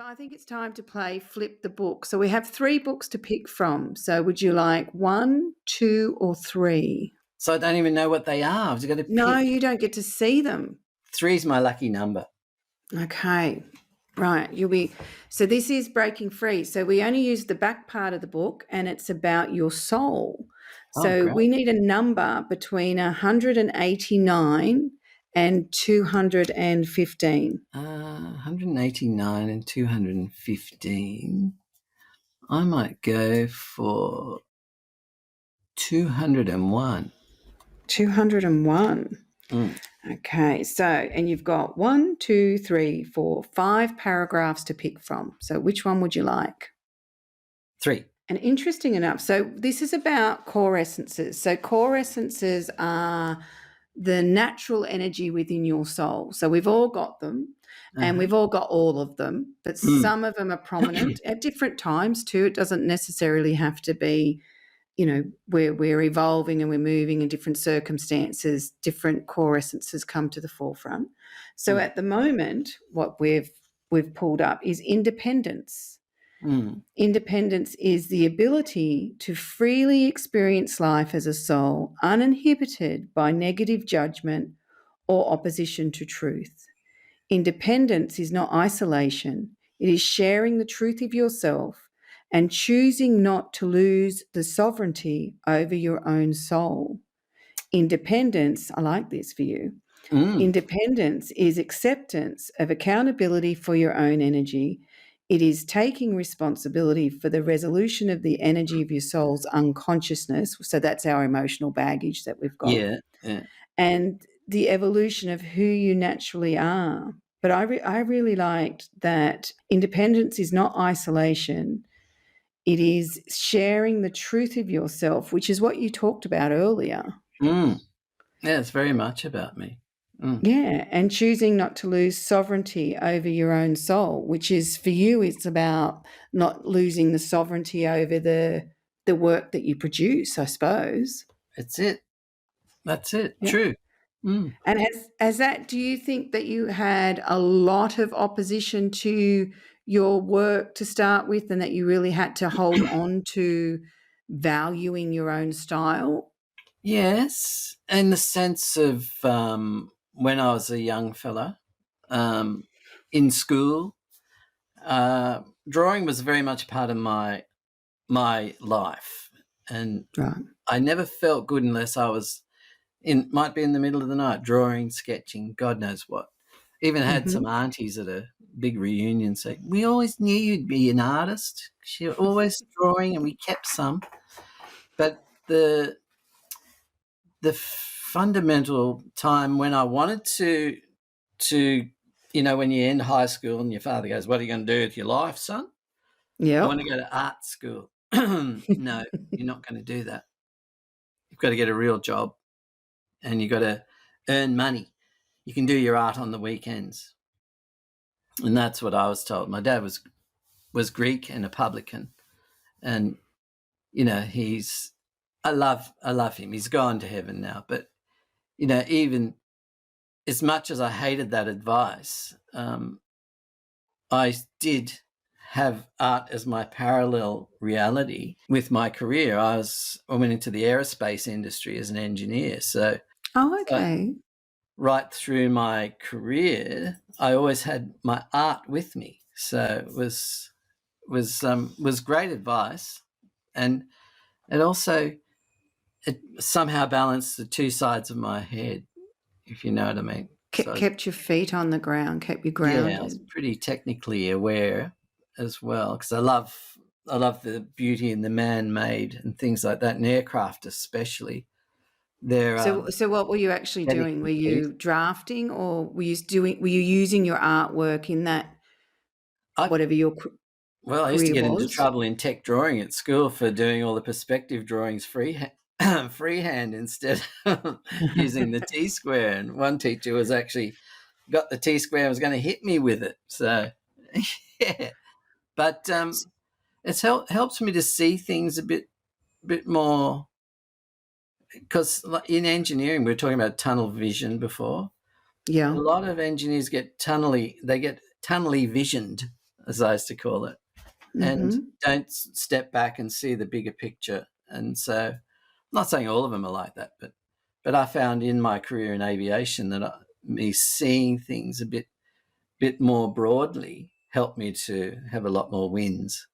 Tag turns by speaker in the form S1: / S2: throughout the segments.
S1: I think it's time to play Flip the Book. So we have 3 books to pick from. So would you like 1, 2, or 3?
S2: So I don't even know what they are. I've got to pick.
S1: No, you don't get to see them.
S2: 3 is my lucky number.
S1: Okay. Right. So this is Breaking Free. So we only use the back part of the book and it's about your soul. So
S2: great.
S1: we need a number between 189 and 215.
S2: 189 and 215. I might go for 201.
S1: 201. Okay, so, and you've got 1, 2, 3, 4, 5 paragraphs to pick from. So which one would you like?
S2: 3.
S1: And interesting enough, so this is about core essences. So core essences are the natural energy within your soul. So we've all got them and we've all got all of them, but some of them are prominent at different times too. It doesn't necessarily have to be, we're evolving and we're moving in different circumstances, different core essences come to the forefront. So at the moment, what we've pulled up is independence. Independence is the ability to freely experience life as a soul, uninhibited by negative judgment or opposition to truth. Independence is not isolation. It is sharing the truth of yourself and choosing not to lose the sovereignty over your own soul. Independence, I like this for you. Independence is acceptance of accountability for your own energy. It is taking responsibility for the resolution of the energy of your soul's unconsciousness. So that's our emotional baggage that we've got.
S2: Yeah.
S1: And the evolution of who you naturally are. But I really liked that independence is not isolation. It is sharing the truth of yourself, which is what you talked about earlier.
S2: Yeah, it's very much about me.
S1: Yeah, and choosing not to lose sovereignty over your own soul, which is for you, it's about not losing the sovereignty over the work that you produce, I suppose.
S2: That's it. Yeah. True.
S1: And has that, do you think that you had a lot of opposition to your work to start with and that you really had to hold on to valuing your own style?
S2: Yes, in the sense of when I was a young fella in school, drawing was very much part of my life, and I never felt good unless I was might be in the middle of the night drawing, sketching, God knows what. Even had some aunties at a big reunion say, "We always knew you'd be an artist. You're always drawing," and we kept some, but the fundamental time when I wanted to, when you end high school and your father goes, "What are you going to do with your life, son?"
S1: Yeah.
S2: I want to go to art school. No, you're not going to do that. You've got to get a real job and you've got to earn money. You can do your art on the weekends. And that's what I was told. My dad was Greek and a publican. And, I love him. He's gone to heaven now. But, even as much as I hated that advice, I did have art as my parallel reality with my career. I went into the aerospace industry as an engineer. So, right through my career, I always had my art with me. So it was great advice, and it also it somehow balanced the two sides of my head, if you know what I mean.
S1: Kept your feet on the ground, kept you grounded.
S2: Yeah, I was pretty technically aware as well, because I love the beauty in the man-made and things like that, and aircraft especially.
S1: So what were you actually doing? Were you drafting, or were you using your artwork in that whatever your
S2: Well, I used to get into trouble in tech drawing at school for doing all the perspective drawings freehand instead of using the T-square. And one teacher was actually got the T-square and was going to hit me with it. So, yeah. But it's helps me to see things a bit more, because in engineering, we were talking about tunnel vision before.
S1: Yeah.
S2: A lot of engineers get tunnelly visioned. as I used to call it, and
S1: Mhm.
S2: don't step back and see the bigger picture. And so, I'm not saying all of them are like that, but I found in my career in aviation that me seeing things a bit more broadly helped me to have a lot more wins,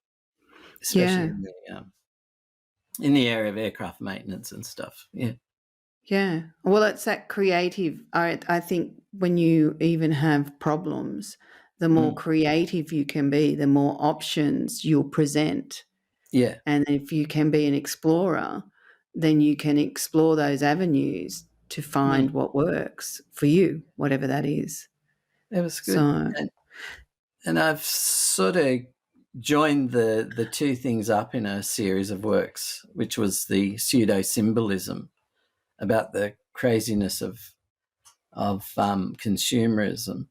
S2: especially
S1: Yeah.
S2: in the area of aircraft maintenance and stuff. Yeah.
S1: Yeah. Well, it's that creative. I think when you even have problems, the more
S2: Mm.
S1: creative you can be, the more options you'll present.
S2: Yeah.
S1: And if you can be an explorer, then you can explore those avenues to
S2: Mm.
S1: find what works for you, whatever that is.
S2: It was good.
S1: So,
S2: And I've sort of joined the two things up in a series of works, which was the pseudo symbolism about the craziness of consumerism,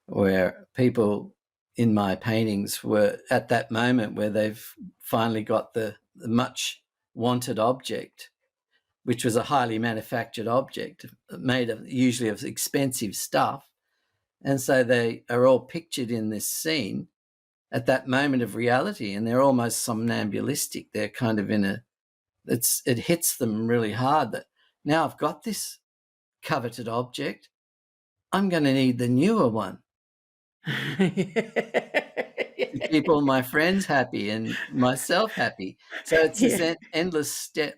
S2: where people in my paintings were at that moment where they've finally got the much wanted object, which was a highly manufactured object made of usually of expensive stuff. And so they are all pictured in this scene at that moment of reality, and they're almost somnambulistic. They're kind of it hits them really hard that now I've got this coveted object, I'm going to need the newer one to keep all my friends happy and myself happy. So it's this
S1: yeah.
S2: endless step.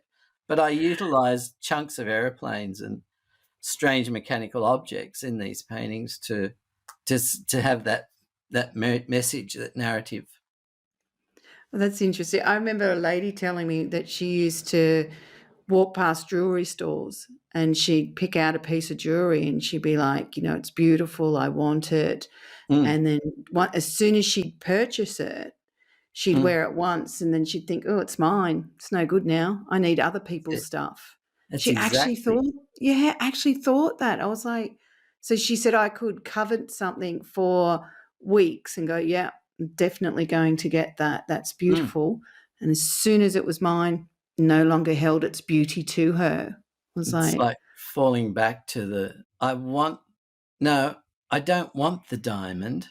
S2: But I utilize chunks of airplanes and strange mechanical objects in these paintings to have that message, that narrative.
S1: Well, that's interesting. I remember a lady telling me that she used to walk past jewelry stores and she'd pick out a piece of jewelry and she'd be like, it's beautiful, I want it.
S2: Mm,
S1: And then as soon as she'd purchase it, she'd
S2: mm.
S1: wear it once and then she'd think, oh, it's mine. It's no good now. I need other people's stuff.
S2: That's
S1: She actually
S2: exactly.
S1: thought, that. I was like, so she said I could covet something for weeks and go, yeah, I'm definitely going to get that. That's
S2: Mm.
S1: beautiful. And as soon as it was mine, no longer held its beauty to her. I was
S2: It's
S1: like,
S2: like falling back to no, I don't want the diamond.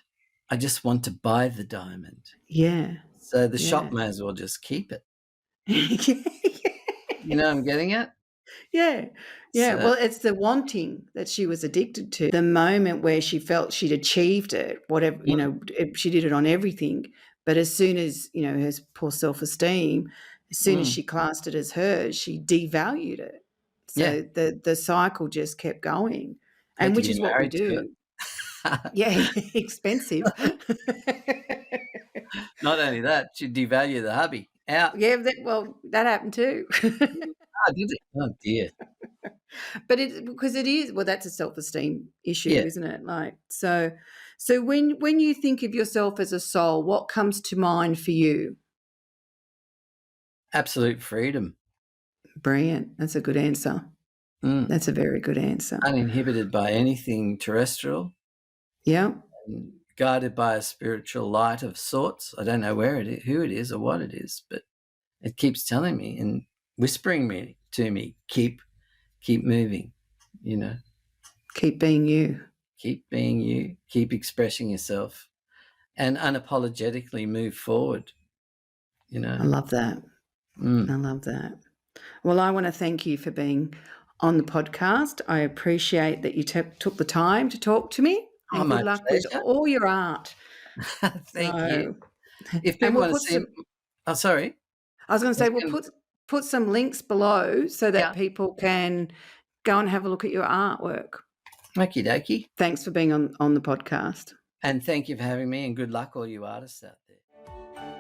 S2: I just want to buy the diamond.
S1: yeah,
S2: So the shop
S1: yeah.
S2: may as well just keep it.
S1: Yeah.
S2: You know, I'm getting it.
S1: Yeah. Yeah.
S2: So
S1: Well, it's the wanting that she was addicted to. The moment where she felt she'd achieved it, whatever,
S2: mm,
S1: she did it on everything. But as soon as, her poor self esteem, as soon as
S2: mm,
S1: she classed it as hers, she devalued it.
S2: yeah,
S1: So the cycle just kept going.
S2: had
S1: And
S2: to
S1: which
S2: be
S1: is what we
S2: married to
S1: do.
S2: it.
S1: Yeah. Expensive.
S2: Not only that, she'd devalue the hubby. Out.
S1: Yeah. That happened too.
S2: Oh, did it? Oh dear.
S1: But because it is, well, that's a self-esteem issue,
S2: Yeah,
S1: isn't it? Like, so when you think of yourself as a soul, what comes to mind for you?
S2: absolute freedom.
S1: Brilliant. That's a good answer.
S2: Mm.
S1: That's a very good answer.
S2: Uninhibited by anything terrestrial,
S1: Yeah.
S2: and guided by a spiritual light of sorts. I don't know where it is, who it is, or what it is, but it keeps telling me and whispering to me, keep moving, you know,
S1: Keep being you.
S2: keep being you, keep expressing yourself, and unapologetically move forward, you
S1: I
S2: know.
S1: love that. I
S2: Mm.
S1: love that. Well, I want to thank you for being on the podcast. I appreciate that you took the time to talk to me,
S2: Oh,
S1: and good
S2: my
S1: luck with
S2: pleasure.
S1: all your art.
S2: Thank you.
S1: So,
S2: If
S1: and
S2: people want to see, oh, sorry.
S1: I was going to
S2: If
S1: say, we'll
S2: you
S1: put some links below so that
S2: Yeah,
S1: people can go and have a look at your artwork.
S2: okie dokie.
S1: Thanks for being on the podcast.
S2: And thank you for having me, and good luck, all you artists out there.